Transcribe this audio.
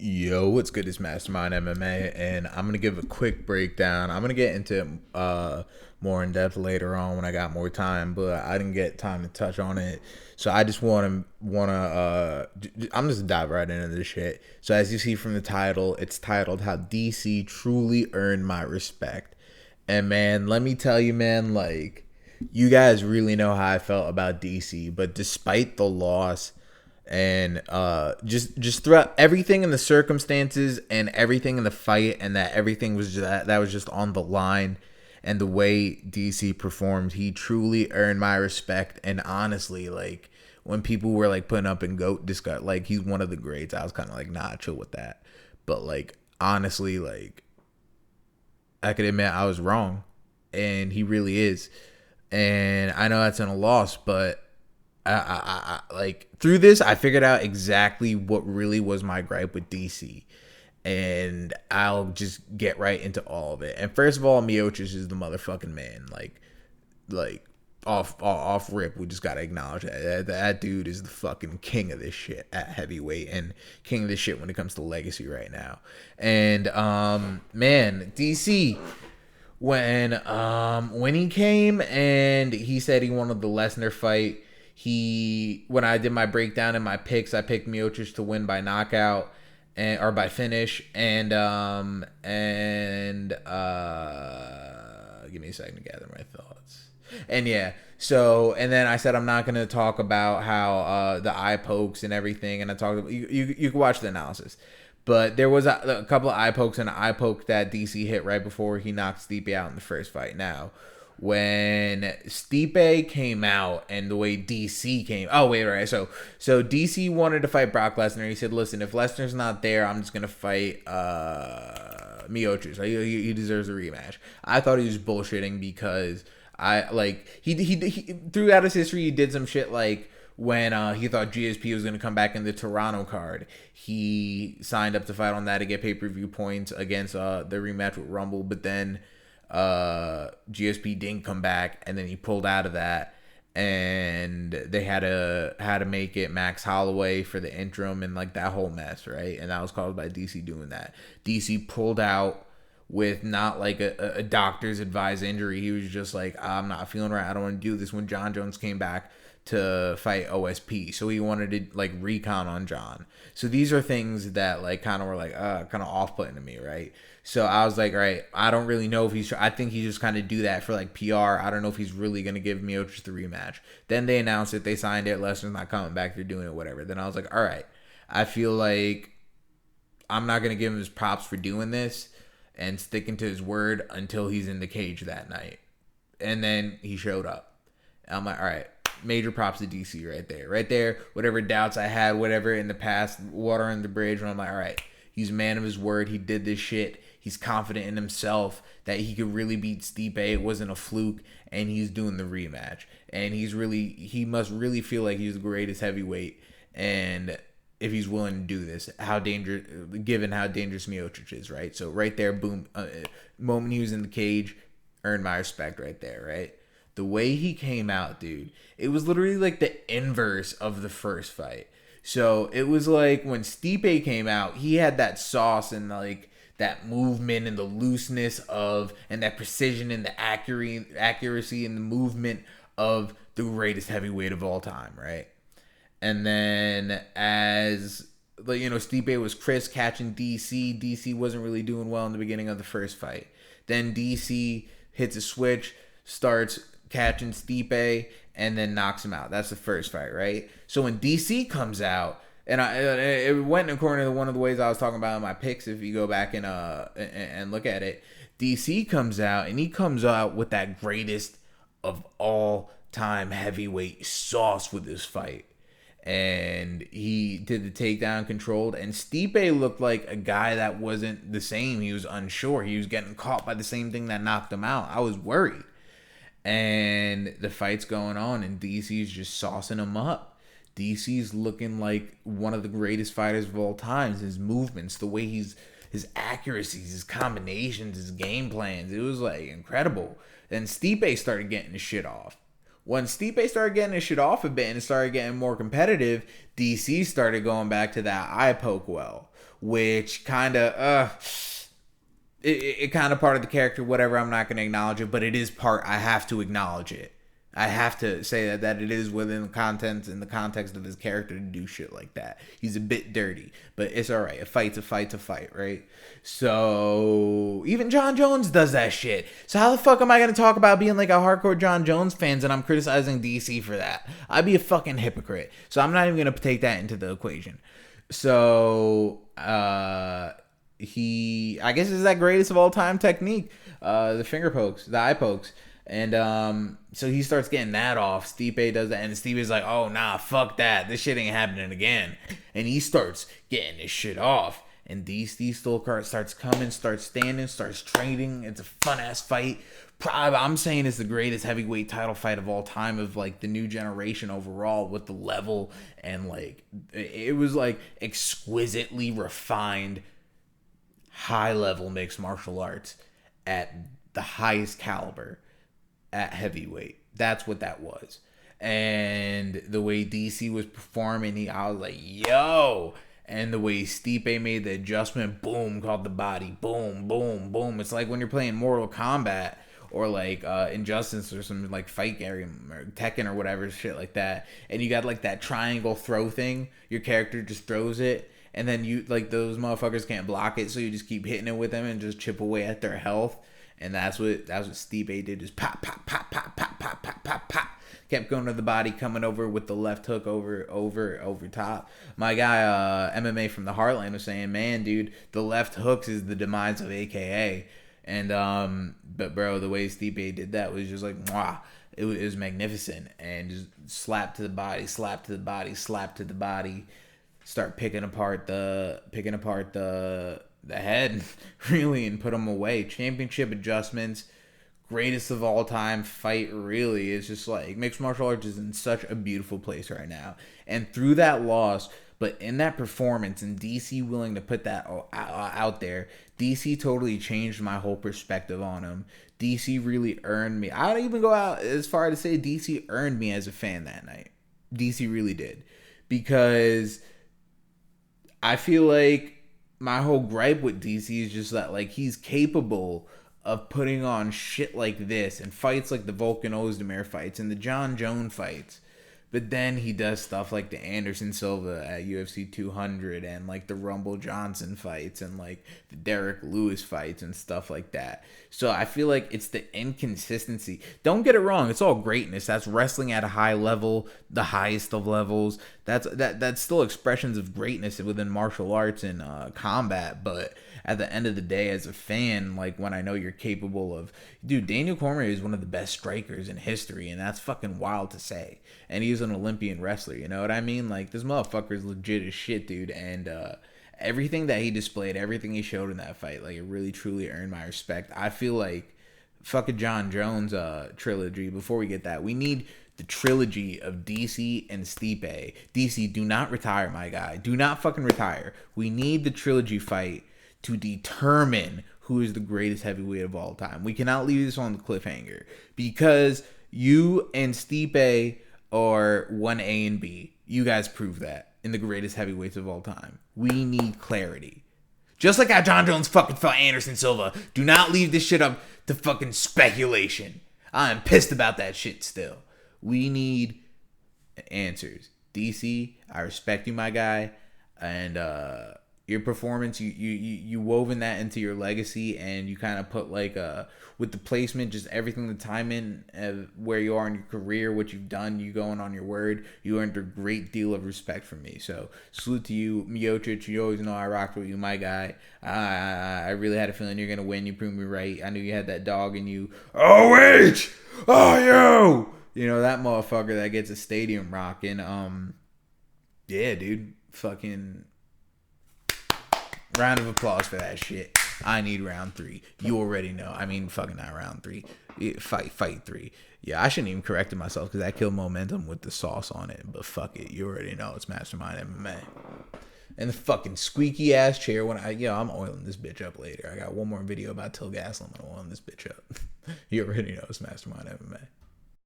Yo, what's good? It's Mastermind MMA, and I'm gonna give a quick breakdown. I'm gonna get into it more in depth later on when I got more time, but I didn't get time to touch on it, so I just I'm just dive right into this shit. So as you see from the title, it's titled "How DC Truly Earned My Respect," and man, let me tell you, man, like you guys really know how I felt about DC, but despite the loss and just throughout everything in the circumstances and everything in the fight and that everything was just, that was just on the line and the way DC performed, he truly earned my respect. And honestly, like when people were like putting up in goat discuss, like he's one of the greats, I was kind of like, nah, chill with that. But like honestly, like I could admit I was wrong, and he really is. And I know that's in a loss, but like through this, I figured out exactly what really was my gripe with DC, and I'll just get right into all of it. And first of all, Miocic is the motherfucking man. Like off rip, we just gotta acknowledge that dude is the fucking king of this shit at heavyweight and king of this shit when it comes to legacy right now. And man, DC when he came and he said he wanted the Lesnar fight, when I did my breakdown and my picks, I picked Miocic to win by knockout and or by finish, and give me a second to gather my thoughts. And yeah, so and then I said I'm not gonna talk about how the eye pokes and everything, and I talked about you can watch the analysis. But there was a couple of eye pokes, and an eye poke that DC hit right before he knocked Stipe out in the first fight. Now, when Stipe came out and the way DC came, oh wait, right. So DC wanted to fight Brock Lesnar. He said, "Listen, if Lesnar's not there, I'm just gonna fight Miocic. So he deserves a rematch." I thought he was bullshitting because I like he throughout his history he did some shit like when he thought GSP was going to come back in the Toronto card. He signed up to fight on that to get pay-per-view points against the rematch with Rumble, but then GSP didn't come back, and then he pulled out of that, and they had to make it Max Holloway for the interim and like that whole mess, right? And that was caused by DC doing that. DC pulled out with not like a doctor's advised injury. He was just like, I'm not feeling right. I don't want to do this. When John Jones came back to fight OSP, so he wanted to like recon on John. So these are things that like kind of were like kind of off-putting to me, right? So I was like, all right, I don't really know if I think he just kind of do that for like PR. I don't know if he's really gonna give Miocic the rematch. Then they announced it, they signed it, Lesnar's not coming back, they're doing it, whatever. Then I was like, all right, I feel like I'm not gonna give him his props for doing this and sticking to his word until he's in the cage that night. And then he showed up. And I'm like, all right, major props to DC right there. Right there, whatever doubts I had, whatever in the past, water under the bridge, when I'm like, all right, he's a man of his word. He did this shit. He's confident in himself that he could really beat Stipe. It wasn't a fluke, and he's doing the rematch. And he must really feel like he's the greatest heavyweight. And if he's willing to do this, given how dangerous Miocic is, right? So right there, boom, moment he was in the cage, earned my respect right there, right? The way he came out, dude, it was literally like the inverse of the first fight. So it was like when Stipe came out, he had that sauce and like that movement and the looseness of, and that precision and the accuracy and the movement of the greatest heavyweight of all time, right? And then as Stipe was Chris catching DC. DC wasn't really doing well in the beginning of the first fight. Then DC hits a switch, starts catching Stipe, and then knocks him out. That's the first fight, right? So when DC comes out, and it went according to one of the ways I was talking about in my picks. If you go back and look at it, DC comes out, and he comes out with that greatest of all time heavyweight sauce with this fight. And he did the takedown controlled, and Stipe looked like a guy that wasn't the same. He was unsure. He was getting caught by the same thing that knocked him out. I was worried. And the fight's going on, and DC's just saucing him up. DC's looking like one of the greatest fighters of all time. His movements, the way his accuracies, his combinations, his game plans, it was like incredible. Then Stipe started getting his shit off. When Stipe started getting his shit off a bit and started getting more competitive, DC started going back to that eye poke well. which kind of it kind of part of the character, whatever. I'm not going to acknowledge it, but it is part. I have to acknowledge it. I have to say that it is within the content and the context of his character to do shit like that. He's a bit dirty, but it's all right. A fight's a fight, right? So even Jon Jones does that shit. So how the fuck am I going to talk about being like a hardcore Jon Jones fans and I'm criticizing DC for that? I'd be a fucking hypocrite. So I'm not even going to take that into the equation. So I guess is that greatest of all time technique, the finger pokes, the eye pokes. And so he starts getting that off. Stipe does that, and Stipe's like, "Oh nah, fuck that. This shit ain't happening again." And he starts getting this shit off. And DC still starts coming, starts standing, starts training. It's a fun ass fight. Probably, I'm saying it's the greatest heavyweight title fight of all time, of like the new generation overall, with the level and like it was like exquisitely refined, high level mixed martial arts at the highest caliber. At heavyweight. That's what that was. And the way DC was performing, I was like, yo. And the way Stipe made the adjustment, boom, called the body, boom, boom, boom. It's like when you're playing Mortal Kombat or like Injustice or some like fight game or Tekken or whatever, shit like that. And you got like that triangle throw thing. Your character just throws it. And then you, like, those motherfuckers can't block it. So you just keep hitting it with them and just chip away at their health. And that's what Stipe did, just pop, pop, pop, pop, pop, pop, pop, pop, pop. Kept going to the body, coming over with the left hook over top. My guy, MMA from the Heartland, was saying, man, dude, the left hooks is the demise of AKA. And, but bro, the way Stipe did that was just like, mwah. It was magnificent. And just slap to the body, slap to the body, slap to the body. Start picking apart the head, really, and put them away. Championship adjustments, greatest of all time fight, really. It's just like mixed martial arts is in such a beautiful place right now. And through that loss, but in that performance, and DC willing to put that out there, DC totally changed my whole perspective on him. DC really earned me. I'd even go out as far to say DC earned me as a fan that night. DC really did. Because I feel like my whole gripe with DC is just that, like, he's capable of putting on shit like this and fights like the Volkan Ozdemir fights and the Jon Jones fights. But then he does stuff like the Anderson Silva at UFC 200 and like the Rumble Johnson fights and like the Derek Lewis fights and stuff like that. So I feel like it's the inconsistency. Don't get it wrong. It's all greatness. That's wrestling at a high level, the highest of levels. That's still expressions of greatness within martial arts and combat. But at the end of the day, as a fan, like when I know you're capable of, dude, Daniel Cormier is one of the best strikers in history, and that's fucking wild to say. And he's an Olympian wrestler, you know what I mean? Like, this motherfucker is legit as shit, dude. And everything that he displayed, everything he showed in that fight, like, it really truly earned my respect. I feel like fucking Jon Jones trilogy. Before we get that, we need the trilogy of DC and Stipe. DC, do not retire, my guy. Do not fucking retire. We need the trilogy fight to determine who is the greatest heavyweight of all time. We cannot leave this on the cliffhanger because you and Stipe are 1A and B. You guys prove that in the greatest heavyweights of all time. We need clarity. Just like how Jon Jones fucking fought Anderson Silva. Do not leave this shit up to fucking speculation. I am pissed about that shit still. We need answers. DC, I respect you, my guy. And your performance, you woven that into your legacy, and you kind of put like with the placement, just everything, the time in where you are in your career, what you've done, you going on your word, you earned a great deal of respect from me. So salute to you, Miocic. You always know I rocked with you, my guy. I really had a feeling you're gonna win. You proved me right. I knew you had that dog in you. OH! Oh, yo! You know, that motherfucker that gets a stadium rocking. Yeah, dude. Fucking round of applause for that shit. I need round 3. You already know. I mean, fucking not round 3. Fight 3. Yeah, I shouldn't even correct myself because I killed momentum with the sauce on it. But fuck it. You already know it's Mastermind MMA. And the fucking squeaky ass chair when I'm oiling this bitch up later. I got one more video about Till Gaslam. I'm oiling this bitch up. You already know it's Mastermind MMA.